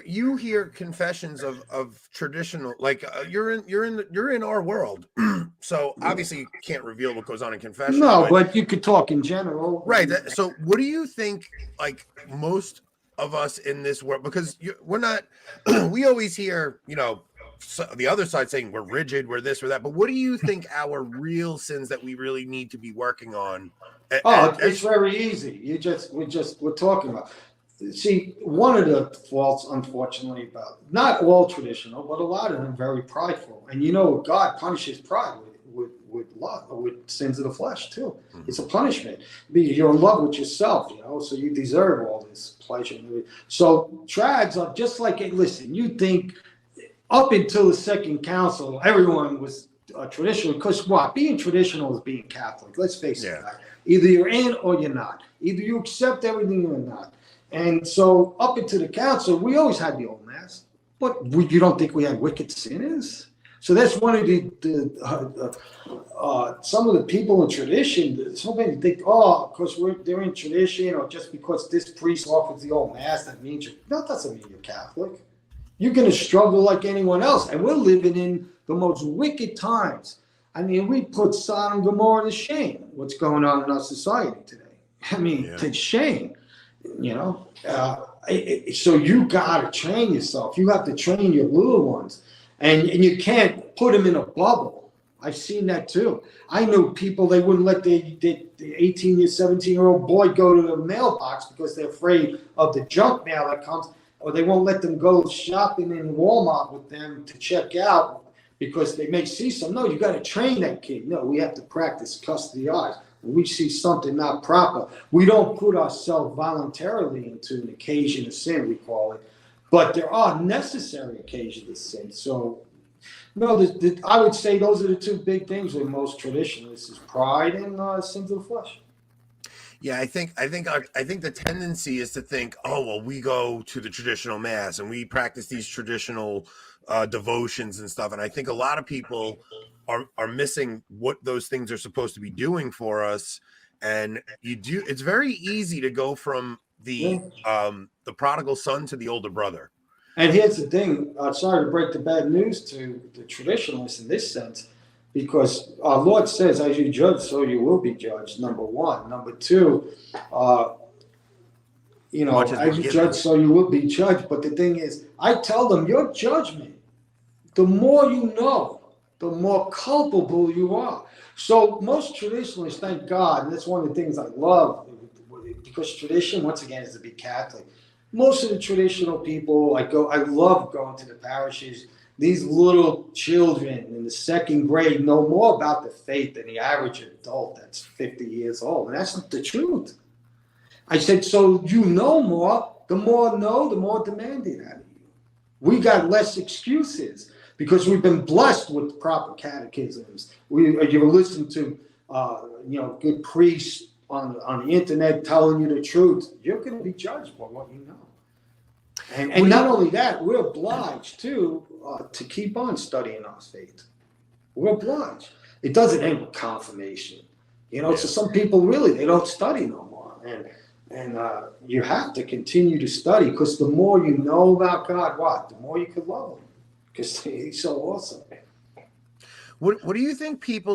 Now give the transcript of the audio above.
you hear confessions of traditional, like you're in our world, so obviously you can't reveal what goes on in confession. No, but you could talk in general. Right. So what do you think, like most of us in this world, because we're not, we always hear, the other side saying we're rigid, we're this or that, but what do you think our real sins that we really need to be working on? It's very easy. We're talking about. See, one of the faults, unfortunately, about not all traditional, but a lot of them very prideful. And God punishes pride with love, with sins of the flesh too. Mm-hmm. It's a punishment. You're in love with yourself, so you deserve all this pleasure. So trads are just like it. Listen, you think up until the Second Council, everyone was traditional, because what? Being traditional is being Catholic. Let's face it. Either you're in or you're not. Either you accept everything or not. And so up into the council, we always had the old mass, but you don't think we had wicked sinners? So that's one of some of the people in tradition. So many think, because they're in tradition, or just because this priest offers the old mass, that doesn't mean you're Catholic. You're going to struggle like anyone else, and we're living in the most wicked times. I mean, we put Sodom and Gomorrah to shame. What's going on in our society today? To shame. So you got to train yourself. You have to train your little ones, and you can't put them in a bubble. I've seen that too. I knew people, they wouldn't let the 18 or 17-year-old boy go to the mailbox because they're afraid of the junk mail that comes, or they won't let them go shopping in Walmart with them to check out because they may see some. No, you got to train that kid. No, we have to practice custody eyes. When we see something not proper, we don't put ourselves voluntarily into an occasion of sin, we call it, but there are necessary occasions of sin. So, I would say those are the two big things with most traditionalists: is pride and sins of the flesh. Yeah, I think the tendency is to think, we go to the traditional mass and we practice these traditional devotions and stuff, and I think a lot of people are missing what those things are supposed to be doing for us. And it's very easy to go from the prodigal son to the older brother. And here's the thing, sorry to break the bad news to the traditionalists in this sense, because our Lord says, as you judge, so you will be judged, number one. Number two, as you judge, so you will be judged. But the thing is, I tell them, your judgment, the more you know, the more culpable you are. So most traditionalists, thank God, and that's one of the things I love, because tradition, once again, is to be Catholic. Most of the traditional people, I love going to the parishes. These little children in the second grade know more about the faith than the average adult that's 50 years old. And that's the truth. I said, so you know more, the more demanded out of you. We got less excuses because we've been blessed with proper catechisms. You listen to, good priests on the internet telling you the truth. You're going to be judged by what you know. And not only that, we're obliged to keep on studying our faith. We're obliged. It doesn't end with confirmation. So some people really, they don't study no more. And you have to continue to study, because the more you know about God, the more you can love him, because he's so awesome. What do you think people